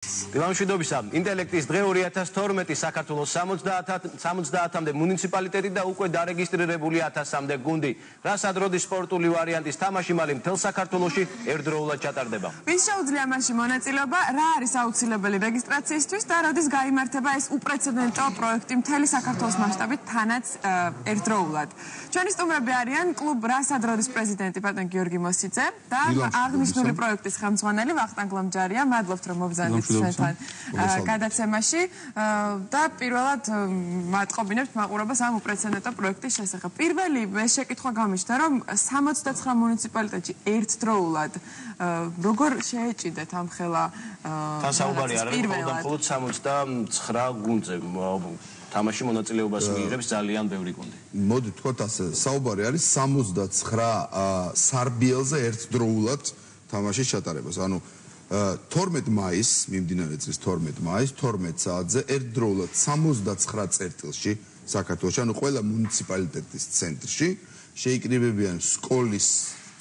დილამშვიდობისა, ინტელექტის დღე 2012 საქართველოს 70-მდე მუნიციპალიტეტი და უკვე დარეგისტრირებული 1000-მდე გუნდი. რასაც როდის სპორტული ვარიანტის თამაში მალე მთელ საქართველოში ერთდროულად ჩატარდება. ვის შეუძლია მასში მონაწილეობა, რა არის აუცილებელი რეგისტრაციისთვის და როდის გაიმართება ეს უპრეცედენტო პროექტი მთელი საქართველოს მასშტაბით თანაც ერთდროულად. ჩვენი სტუმრები არიან კლუბ რასაც როდის პრეზიდენტი ბატონ გიორგი მოსიძე და აღნიშნული პროექტის ხელმძღვანელი ვახტანგ ლომჯარია. მადლობთ რომ მობრძანეთ ჩვენთან გადაცემაში და პირველად მატყობინებთ მაყურებას ამ უპრეცედენტო პროექტის შესახებ. პირველი ეს შეკითხვა გამიჩნდა, რომ 79 მუნიციპალიტეტში ერთდროულად როგორ შეეჭიდეთ ამ ხელა თან საუბარი არ არის მხოლოდ 79 გუნდზე თამაში მონაწილეობას მიიღებს ძალიან ბევრი გუნდი. მოდი თქვათ ასე, საუბარი არის 79 სარბიელზე ერთდროულად თამაშის ჩატარებას. ანუ 12 მაისს, მიმდინარე წლის 12 მაისს, 12 საათზე ერთდროულად 79 წერტილში საქართველოში, ანუ ყველა მუნიციპალიტეტის ცენტრში შეიკრიბებიან სკოლის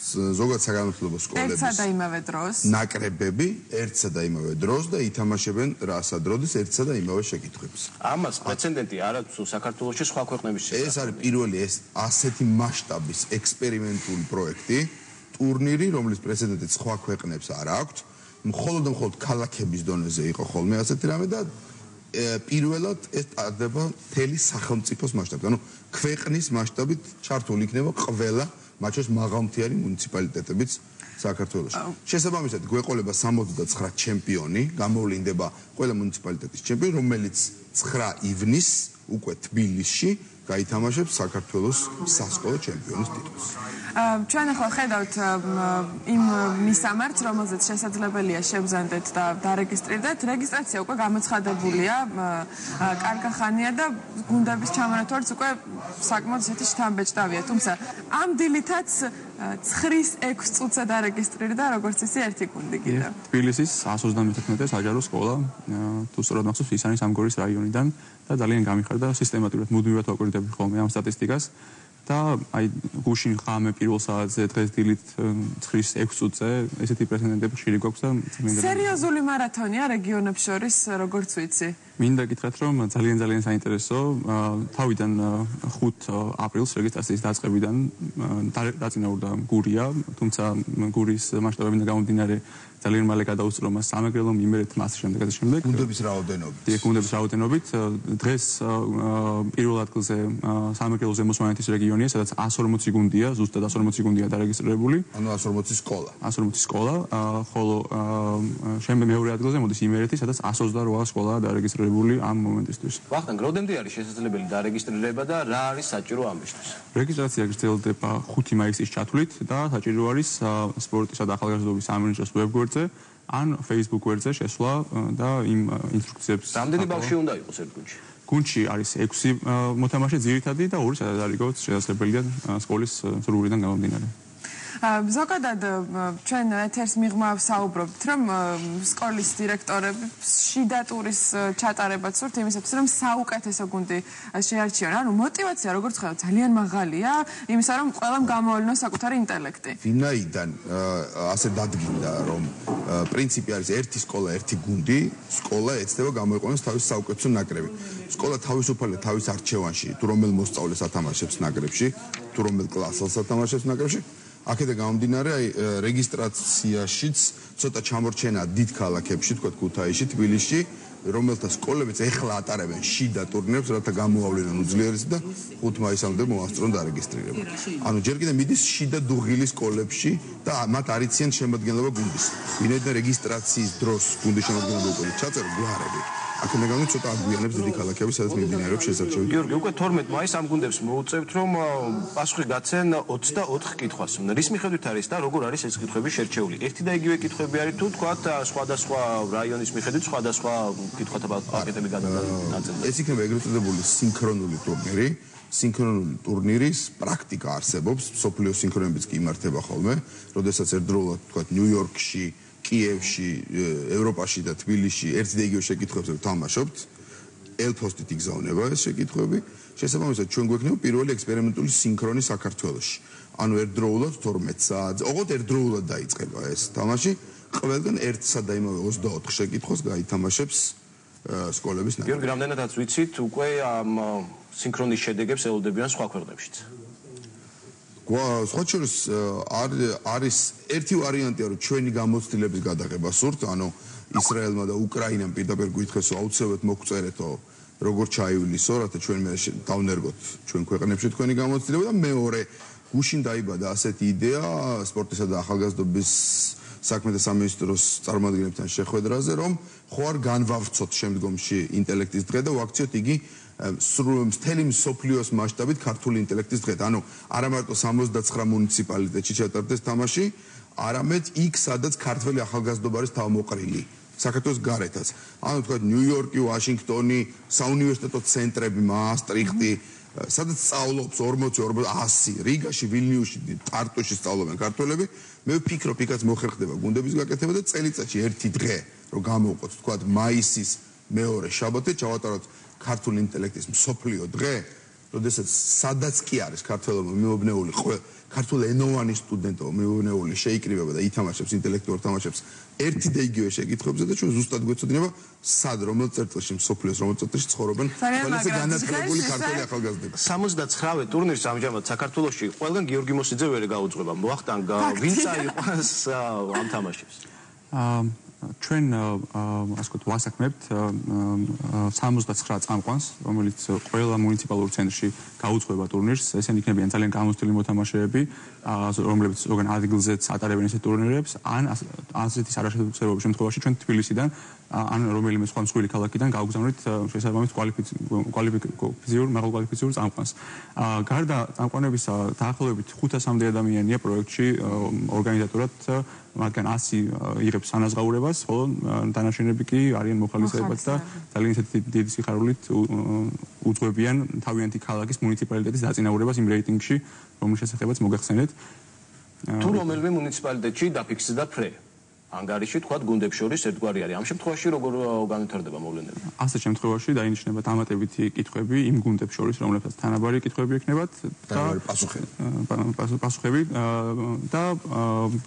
ზოგადად საგანმანათლებლო სკოლების ერთსა და იმავე დროს ნაკრებები ერთსა და იმავე დროს და ითამაშებენ რასაც როდის ერთსა და იმავე შეკითხვებს. ამას პრეცედენტი არ აქვს საქართველოში სხვა ქვეყნების შესახებ. ეს არის პირველი ასეთი მასშტაბის ექსპერიმენტული პროექტი, ტურნირი, რომლის პრეცედენტი სხვა ქვეყნებს არ აქვს. მხოლოდ ქალაქების დონეზე იყო ხოლმე ასეთი რამე და პირველად ეს ტარდება მთელი სახელმწიფოს მასშტაბით. ანუ ქვეყნის მასშტაბით ჩართული იქნება ყველა მათ შორის მაღალმთიანი მუნიციპალიტეტებიც საქართველოში. შესაბამისად გვეყოლება 79 ჩემპიონი, გამოვლინდება ყველა მუნიციპალიტეტის ჩემპიონი, რომელიც 9 ივნისს უკვე თბილისში გაითამაშებს საქართველოს სასკოლო ჩემპიონის ტიტულს. ჩვენ ახლა ხედავთ იმ მისამართს, რომელზეც შესაძლებელია შევზანდეთ და დარეგისტრირდეთ. რეგისტრაცია უკვე გამოცხადებულია, კარგახანია და გუნდების ჩამონათვალიც უკვე საკმაოდ ისეთი შთამბეჭდავია. თუმცა ამ დილითაც 9-6 წუთზე დარეგისტრირდა, როგორც ისე ერთი გუნდი კიდევ. თბილისის 131 საჯარო სკოლა, თუ სწორად მახსოვს, ის არის სამგორის რაიონიდან და ძალიან გამიხარდა სისტემატურად მუდმივად ვაკურიტებდი ხოლმე ამ სტატისტიკას. და აი გუშინ ხამე პირველ საათზე დღეს დილით 9-6 წუთზე ესეთი პრეცედენტები ხშირი გვაქვს და სერიოზული მარათონია რეგიონებს შორის როგორც ვიცი. მინდა გითხრათ რომ ძალიან საინტერესო თავიდან 5 აპრილს რეგისტრაციის დაწყებიდან დაწინაურდა გურია, თუმცა გურის მასშტაბებიდან გამომდინარე ძალიან მალე გადაუსწრო მას სამეგრელომ, იმერეთ მას შემდეგ. გუნდების რაოდენობით. გუნდების რაოდენობით დღეს პირველ ადგილზე სამეგრელოზე მოსვანეთის რეგიონია, სადაც 140 გუნდია, ზუსტად 140 გუნდია დარეგისტრირებული. ანუ 140 სკოლა. 140 სკოლა, ხოლო შემდეგ მეორე ადგილზე მოდის იმერეთი, სადაც 128 სკოლაა დარეგისტრირებული ამ მომენტისთვის. ვახტანგ, როდემდე არის შესაძლებელი დარეგისტრირება და რა არის საჭირო ამისთვის? რეგისტრაცია გრძელდება 5 მაისის ჩათვლით და საჭირო არის სპორტისა და ახალგაზრდობის სამინისტროს ვებგვერდზე ან Facebook გვერდზე შესვლა და იმ ინსტრუქციებს. რამდენი ბავშვი უნდა იყოს ერთ გუნდში? გუნდში არის 6 მოთამაშე ძირითადი და 2 სადარიგოთ შესაძლებელია სკოლის სრულიდან გამომდინარე. ზოგადად ჩვენ ეთერს მიღმა ვსაუბრობთ, რომ სკოლის დირექტორები შიდა ტურის ჩატარებაც სურთ იმისათვის, რომ საუკეთესო გუნდი შეარჩიონ. ანუ мотиваცია როგორც ხედავთ ძალიან მაღალია, იმისა რომ ყველამ გამოავლინოს საკუთარი ინტელექტი. ვინაიდან ასე დადგინდა, რომ პრინციპი არის ერთი სკოლა, ერთი გუნდი, სკოლა ეცდება გამოიყვანოს თავის საუკეთესო ნაკრები. სკოლა თავისუფალია თავის არჩევანში, თუ რომელ მოსწავლეს ათამაშებს ნაკრებში, თუ რომელ კლასელს ათამაშებს ნაკრებში. აქედან გამომდინარე, აი რეგისტრაციაშიც ცოტა ჩამორჩენა დიდ ქალაქებში, თქვა ქუთაისში, თბილისში, რომელთა სკოლებიც ეხლა ატარებენ შიდა ტურნირებს, რათა გამოავლინონ უძლიერესი და 5 მაისამდე მოასწრონ დარეგისტრირება. ანუ ჯერ კიდევ მიდის შიდა დუღილის სკოლებში და მათ არიციან შემადგენლობა გუნდის. ვინაიდან რეგისტრაციის დროს გუნდის შემადგენლობა უკვე ჩაწერა გვარები. აქედან გამომდინარე, ცოტა აგვიანებს დიდი ქალაქები, სადაც მიმდინარეობს შესაძლებელი. გიორგი, უკვე 12 მაისს ამ გუნდებს მოუწევთ, რომ პასუხი გაცენ 24 კითხვას. რის მიხედვით არის და როგორ არის ეს კითხვები შერჩეული? ერთი და იგივე კითხვები არის თუ თქვათ სხვადასხვა რაიონის მიხედვით სხვადასხვა კითხვათა პაკეტები გადაგაწყვეტილდება? ეს იქნება ეგრეთ წოდებული სინქრონული ტურნირი. სინქრონული ტურნირის პრაქტიკა არსებობს, მსოფლიო სინქრონებიც კი იმართება ხოლმე, როდესაც ერთდროულად თქვათ ნიუ-იორკში, კიევში, ევროპაში და თბილისში ერთი და იგივე შეკითხვებზე ვთამაშობთ. ელფოსტით იგზავნება ეს შეკითხვები. შესაბამისად, ჩვენ გვექნება პირველი ექსპერიმენტული სინქრონი საქართველოში. ანუ ერთდროულად 12 საათზე, ოღონდ ერთდროულად დაიწყება ეს თამაში. ყველგან ერთსა და იმავე 24 შეკითხვას გაითამაშებს სკოლების ნაკრები. გიორგი, რამდენადაც ვიცით, უკვე ამ სინქრონის შედეგებს ელოდებიან სხვა ქვეყნებშიც. სხვა შორის არის ერთი ვარიანტია, რომ ჩვენი გამოცდილების გადაღება სურთ, ანუ ისრაელმა და უკრაინამ პირდაპირ გითხრეს, რომ აუცილებლად მოგწერეთო, როგორ ჩაივლისო, რათა ჩვენ მე დავნერგოთ ჩვენ ქვეყნებში თქვენი გამოცდილება და მეორე გუშინ დაიბადა ასეთი იდეა სპორტისა და ახალგაზრდობის საქმეთა სამინისტროს წარმომადგენლებთან შეხვედრაზე, რომ ხო არ განვავრცოთ შემდგომში ინტელექტის დღე და ვაქციოთ იგი მთელი მსოფლიოს მასშტაბით ქართული ინტელექტის დღე. ანუ არა მარტო 69 მუნიციპალიტეტში ჩატარდეს თამაში, არამედ იქ, სადაც ქართველი ახალგაზრდობა არის თავმოყრილი. საქართველოს გარეთაც. ანუ თქვა ნიუ-იორკი, ვაშინგტონი, საუნივერსიტეტო ცენტრები, მაასტრიხტი, სადაც სწავლობს 40-100, რიგაში, ვილნიუსში, ტარტუში სწავლობენ ქართველები. მე ვფიქრობ, იქაც მოხერხდება გუნდების გაკეთება და წელიწადში ერთი დღე, რომ გამოვყოთ, თქვა მაისის მეორე შაბათი, ჩავატაროთ ქართული ინტელექტის მსოფლიო დღე, როდესაც სადაც კი არის ქართველობა მეუბნეული, ქართულ ენოვანი სტუდენტობა მეუბნეული შეიკრიბება და ითამაშებს ინტელექტუალურ თამაშებს ერთი და იგივე შეკითხვებზე და ჩვენ ზუსტად გვეცოდინება სად რომელ წერტილში მსოფლიოს რომელ წერტილში ცხოვრობენ ყველაზე განათლებული ქართველი ახალგაზრდები. 79-ვე ტურნირს ამჟამად საქართველოში ყველგან გიორგი მოსიძე ვერ გაუძღვება. მოახტანგ ვინ წაიყვანს ამ თამაშებს? ჩვენ ასე ვთქვათ ვასაქმებთ 79 წამყვანს, რომელიც ყველა მუნიციპალურ ცენტრში გაუძღვება ტურნირს. ესენი იქნებიან ძალიან გამოცდილი მოთამაშეები, რომლებიც ზოგან ადგილზეც ატარებენ ესეთ ტურნირებს, ან ასეთი არაშემსრულებელი შემთხვევაში ჩვენ თბილისიდან ან რომელიმე სხვა მსხვილი ქალაქიდან გავგზავნით შესაბამის მაღალკვალიფიციურ წამყვანს. გარდა წამყვანებისა დაახლოებით 500-მდე ადამიანია პროექტში ორგანიზატორად, მათგან 100 იღებს ანაზღაურებას, ხოლო დანარჩენები კი არიან მოხალისეებად და ძალიან ისეთი დიდი სიხარულით უძღვებიან თავიანთი ქალაქის მუნიციპალიტეტის დაწინაურებას იმ რეიტინგში, რომლის შესახებაც მოგახსენეთ. თუ რომელიმე მუნიციპალიტეტში დაფიქსირდა ფრე ანგარიში, თქვა გუნდებს შორის ერთგვარი არის. ამ შემთხვევაში როგორ განვითარდება მოვლენები? ასეთ შემთხვევაში დაინიშნება დამატებითი კითხვები იმ გუნდებს შორის, რომლებსაც თანაბარი კითხვები ექნებათ და პასუხები და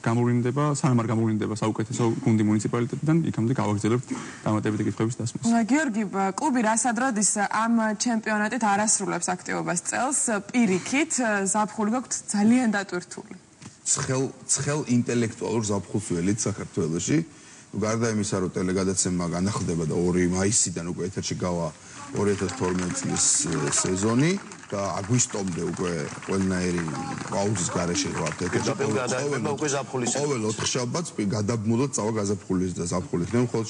გამოვლინდება, სანამ არ გამოვლინდება საუკეთესო გუნდი მუნიციპალიტეტიდან, იქამდე გავაგრძელებთ დამატებითი კითხვების დასმას. გიორგი, კლუბი რასადროდის ამ ჩემპიონატით არასრულებს აქტივობას წელს, პირიქით ზაფხული გაქვთ ძალიან დატვირთული. ცხელ ინტელექტუალურ ზაფხულს ველით საქართველოში. გარდა იმისა, რომ ტელეგადაცემა განახლდება და 2 მაისიდან უკვე ეთერში გავა 2012 წლის სეზონი და აგვისტომდე უკვე ყველნაირი პაუზის გარეშე ვართ ეთერში. უკვე ზაფხულის ყოველ 4 შაბათს გადაბმულოთ წავა გაზაფხულის და ზაფხულის. მე მხოლოდ